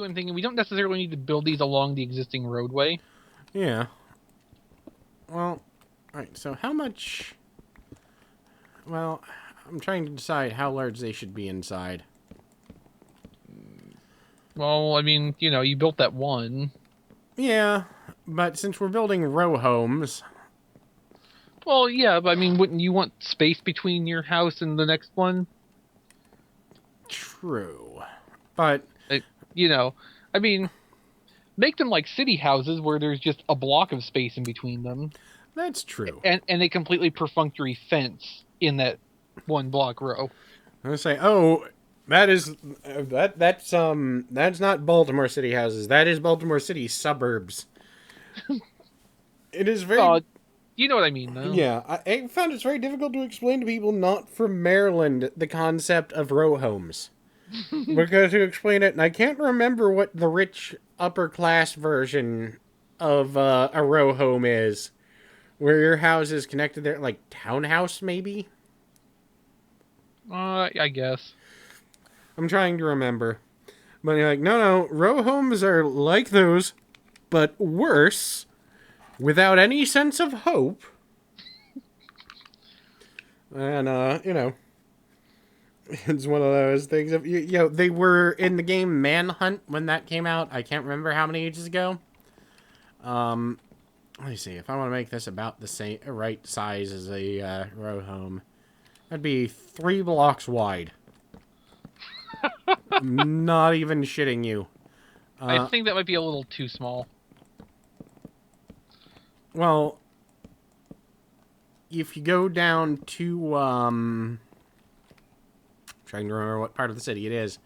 too, I'm thinking we don't necessarily need to build these along the existing roadway. Yeah. Well, alright, so how much... Well, I'm trying to decide how large they should be inside. Well, I mean, you built that one. Yeah, but since we're building row homes... Well, yeah, but I mean, wouldn't you want space between your house and the next one? True. But, Like, you know, I mean, make them like city houses where there's just a block of space in between them, that's true. and a completely perfunctory fence in that one block row. I'm gonna say, oh, that's not Baltimore City houses. That is Baltimore City suburbs. It is very... Oh, you know what I mean, though. Yeah, I found it's very difficult to explain to people not from Maryland the concept of row homes. Because to explain it, and I can't remember what the rich upper class version of a row home is, where your house is connected there, like townhouse maybe. I guess. I'm trying to remember, but you're like, no, row homes are like those, but worse, without any sense of hope. And it's one of those things. Of, they were in the game Manhunt when that came out. I can't remember how many ages ago. Let me see if I want to make this about the same right size as a row home. That'd be 3 blocks wide. I'm not even shitting you. I think that might be a little too small. Well, if you go down to trying to remember what part of the city it is.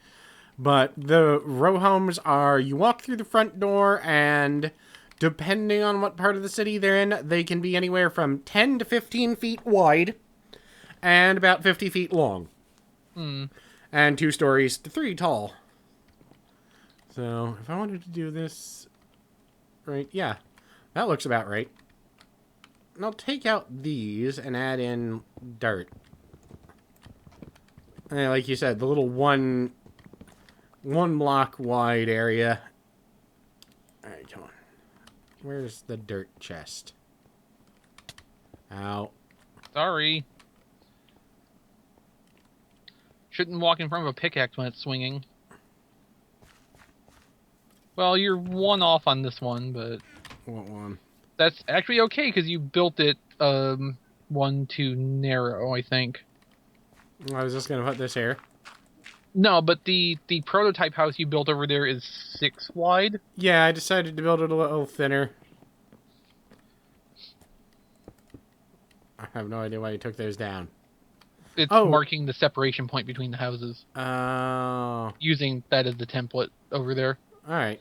But the row homes are, you walk through the front door, and depending on what part of the city they're in, they can be anywhere from 10 to 15 feet wide and about 50 feet long. And 2 stories to 3 tall. So, if I wanted to do this right, yeah, that looks about right. And I'll take out these and add in dirt. And like you said, the little one block wide area. Alright, come on. Where's the dirt chest? Ow. Sorry. Shouldn't walk in front of a pickaxe when it's swinging. Well, you're one off on this one, but... What one? That's actually okay, because you built it, one too narrow, I think. I was just gonna put this here. No, but the prototype house you built over there is 6 wide. Yeah, I decided to build it a little thinner. I have no idea why you took those down. It's marking the separation point between the houses. Oh. Using that as the template over there. Alright.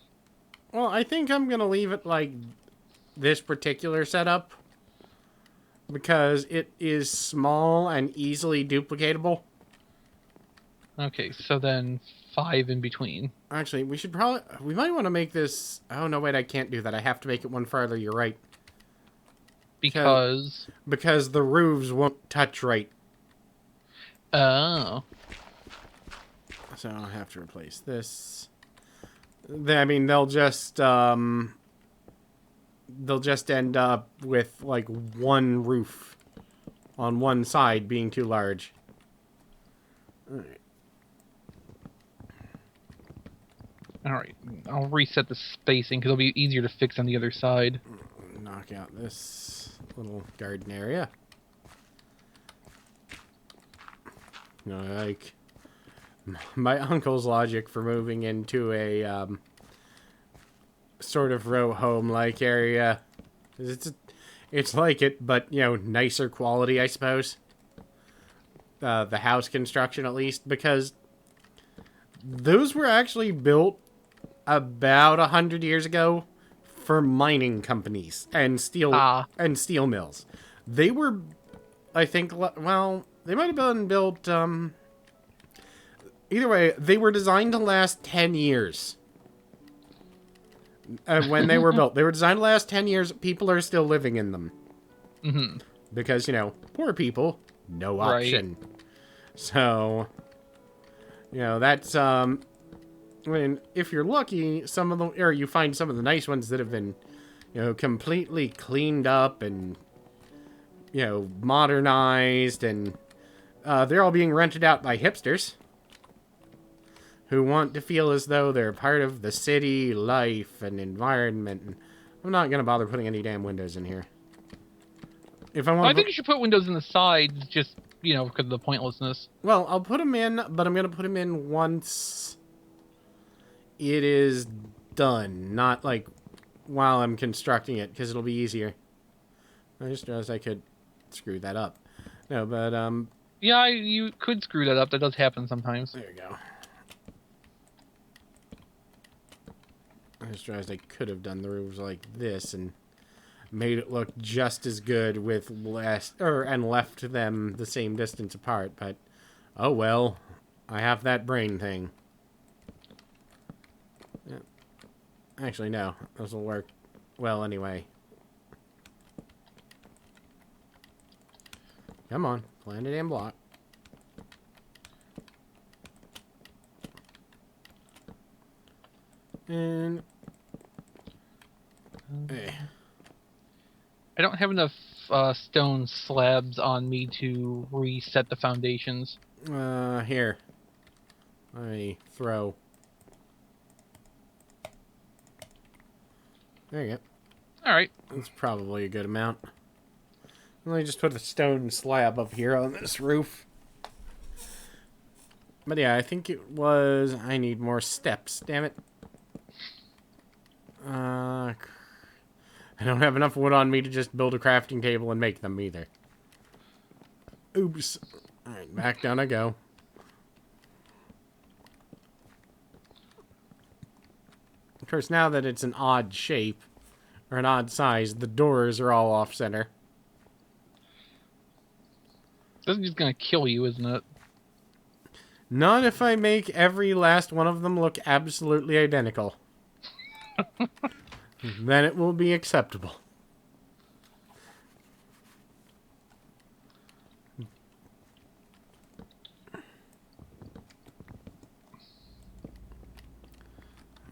Well, I think I'm gonna leave it like this particular setup. Because it is small and easily duplicatable. Okay, so then 5 in between. Actually, we might want to make this... Oh, no, wait, I can't do that. I have to make it one farther, you're right. Because the roofs won't touch right. Oh. So I'll have to replace this. I mean, they'll just end up with, like, one roof on one side being too large. Alright. Alright, I'll reset the spacing because it'll be easier to fix on the other side. Knock out this little garden area. You know, like, my uncle's logic for moving into a sort of row home-like area. It's like it, but, you know, nicer quality, I suppose. The house construction, at least, because those were actually built about 100 years ago for mining companies and steel mills. They were, I think, well, they might have been built, either way, they were designed to last 10 years. When they were built. They were designed to last 10 years. People are still living in them. Mm-hmm. Because, you know, poor people, no option. Right. So, you know, that's, I mean, if you're lucky, some of them, or you find some of the nice ones that have been, completely cleaned up and, modernized, and they're all being rented out by hipsters who want to feel as though they're part of the city life and environment. And I'm not going to bother putting any damn windows in here. If I want I to think put... you should put windows in the sides, just because of the pointlessness. Well, I'll put them in, but I'm going to put them in once it is done. Not, like, while I'm constructing it, because it'll be easier. I just realized I could screw that up. No, but, Yeah, you could screw that up. That does happen sometimes. there you go. I just realized I could have done the roofs like this and made it look just as good with and left them the same distance apart, but oh well. I have that brain thing. Yeah. Actually, no. This will work well anyway. Come on. Plant it and block. And... Hey. I don't have enough stone slabs on me to reset the foundations. Here. Let me throw. There you go. All right. That's probably a good amount. Let me just put a stone slab up here on this roof. But yeah, I think it was... I need more steps, damn it. I don't have enough wood on me to just build a crafting table and make them either. Oops. Alright, back down I go. Of course, now that it's an odd shape, or an odd size, the doors are all off-center. This is just gonna kill you, isn't it? Not if I make every last one of them look absolutely identical. Then it will be acceptable.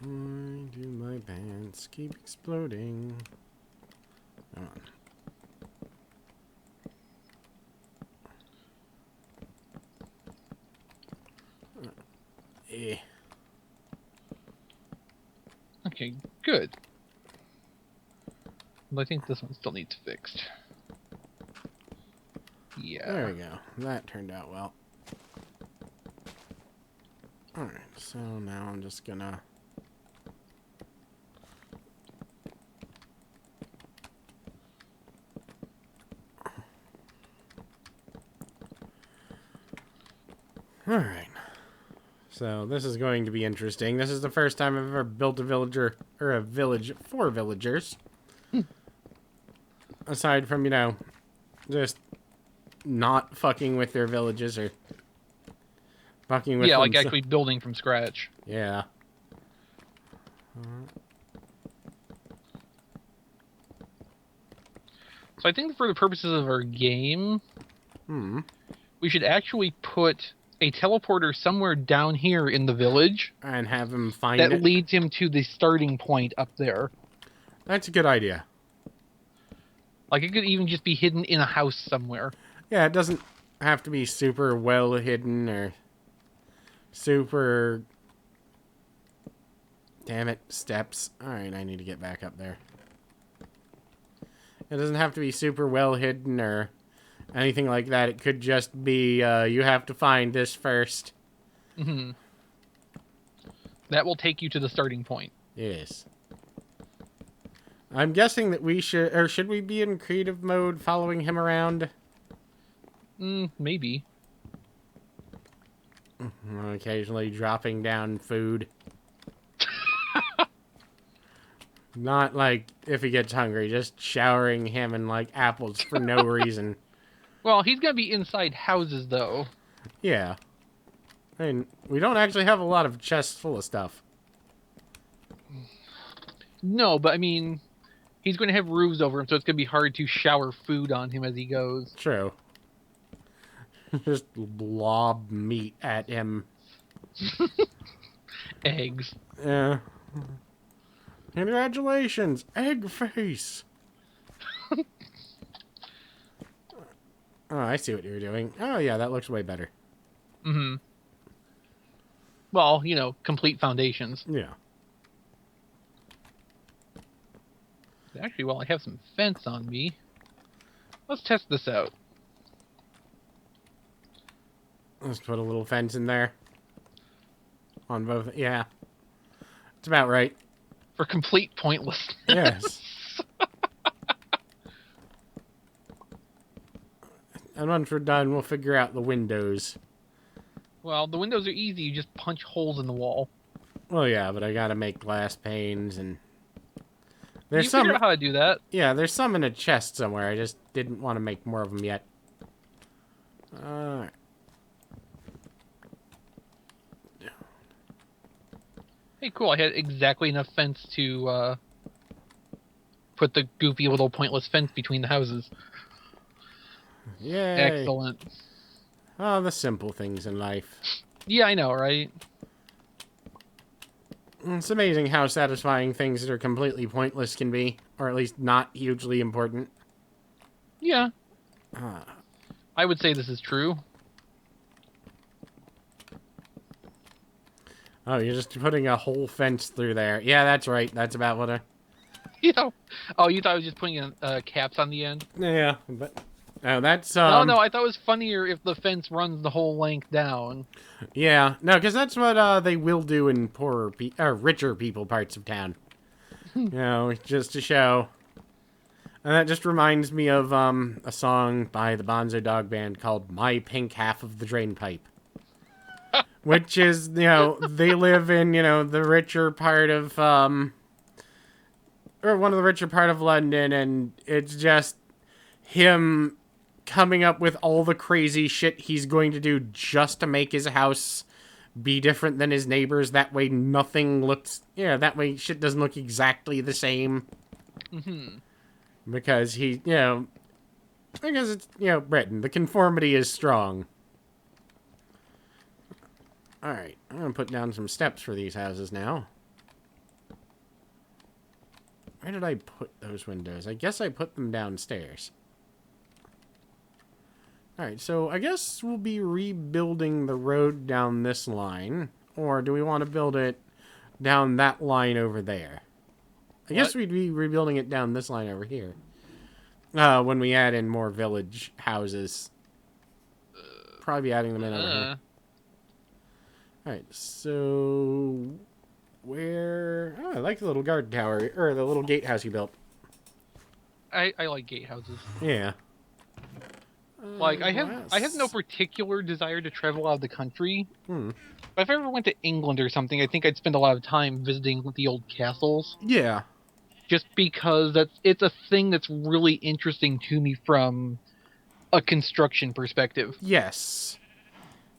I do my pants keep exploding. Come on. Eh. Okay, good. But I think this one still needs fixed. Yeah. There we go. That turned out well. Alright, so now I'm just gonna... Alright. So this is going to be interesting. This is the first time I've ever built a villager, or a village for villagers. Aside from, just not fucking with their villages or fucking with Yeah, them. like actually building from scratch. Yeah. So I think for the purposes of our game, we should actually put a teleporter somewhere down here in the village And have him find that it. leads him to the starting point up there. That's a good idea. Like, it could even just be hidden in a house somewhere. Yeah, it doesn't have to be super well hidden or super... Damn it, steps. Alright, I need to get back up there. It doesn't have to be super well hidden or anything like that. It could just be, you have to find this first. Mm-hmm. That will take you to the starting point. Yes. I'm guessing that we should, or should we be in creative mode following him around? Maybe. Occasionally dropping down food. Not like if he gets hungry, just showering him in like apples for no reason. Well, he's gonna be inside houses, though. Yeah. I mean, we don't actually have a lot of chests full of stuff. No, but I mean, he's going to have roofs over him, so it's going to be hard to shower food on him as he goes. True. Just blob meat at him. eggs. Yeah. Congratulations, egg face. Oh, I see what you're doing. Oh, yeah, that looks way better. Mm-hmm. Well, complete foundations. Yeah. Actually, while I have some fence on me, let's test this out. Let's put a little fence in there. On both. Yeah. It's about right. For complete pointlessness. Yes. And once we're done, we'll figure out the windows. Well, the windows are easy. You just punch holes in the wall. Well, yeah, but I gotta make glass panes and... There's You some... figured out how to do that. Yeah, there's some in a chest somewhere. I just didn't want to make more of them yet. Alright. Hey, cool. I had exactly enough fence to put the goofy little pointless fence between the houses. Yay. Excellent. Oh, the simple things in life. Yeah, I know, right? It's amazing how satisfying things that are completely pointless can be. Or at least not hugely important. Yeah. I would say this is true. Oh, you're just putting a whole fence through there. Yeah, that's right. That's about what I... Oh, you thought I was just putting caps on the end? Yeah, but... Oh, that's, No, I thought it was funnier if the fence runs the whole length down. Yeah, no, because that's what they will do in richer people parts of town. Just to show. And that just reminds me of a song by the Bonzo Dog Band called My Pink Half of the Drain Pipe. Which is, they live in, the richer part of, or one of the richer part of London, and it's just him coming up with all the crazy shit he's going to do just to make his house be different than his neighbors. That way nothing looks... Yeah, that way shit doesn't look exactly the same. Mm-hmm. Because he, because it's, Britain. The conformity is strong. Alright, I'm going to put down some steps for these houses now. Where did I put those windows? I guess I put them downstairs. Alright, so I guess we'll be rebuilding the road down this line. Or do we want to build it down that line over there? I guess we'd be rebuilding it down this line over here. When we add in more village houses. Probably be adding them in over here. Alright, so... Where... Oh, I like the little guard tower, or the little gatehouse you built. I like gatehouses. Yeah. Like, I have no particular desire to travel out of the country. But if I ever went to England or something, I think I'd spend a lot of time visiting the old castles. Yeah. Just because it's a thing that's really interesting to me from a construction perspective. Yes.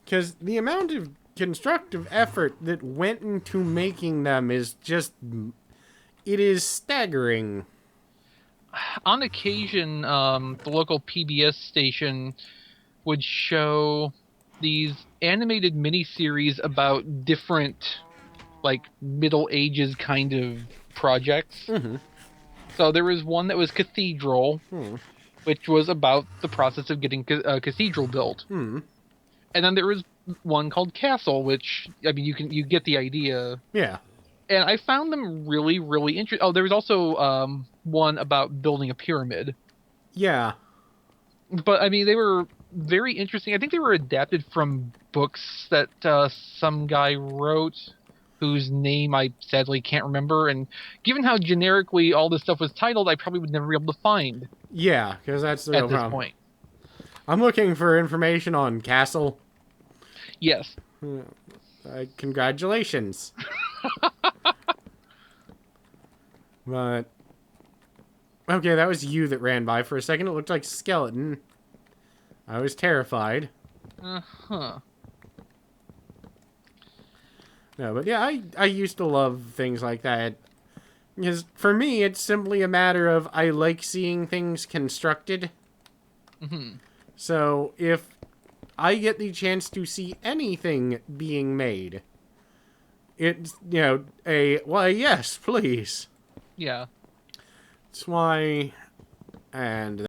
Because the amount of constructive effort that went into making them is just... It is staggering. On occasion, the local PBS station would show these animated miniseries about different, like, Middle Ages kind of projects. Mm-hmm. So there was one that was Cathedral, which was about the process of getting a cathedral built. Mm-hmm. And then there was one called Castle, which, I mean, you get the idea. Yeah. And I found them really, really interesting. Oh, there was also one about building a pyramid. Yeah. But, I mean, they were very interesting. I think they were adapted from books that some guy wrote, whose name I sadly can't remember. And given how generically all this stuff was titled, I probably would never be able to find. Yeah, because that's the real problem. At this point. I'm looking for information on Castle. Yes. Congratulations. But... Okay, that was you that ran by for a second. It looked like a skeleton. I was terrified. Uh-huh. No, but yeah, I used to love things like that. Because for me, it's simply a matter of I like seeing things constructed. Mm-hmm. So if I get the chance to see anything being made, it's, a, why, yes, please. Yeah. That's why, and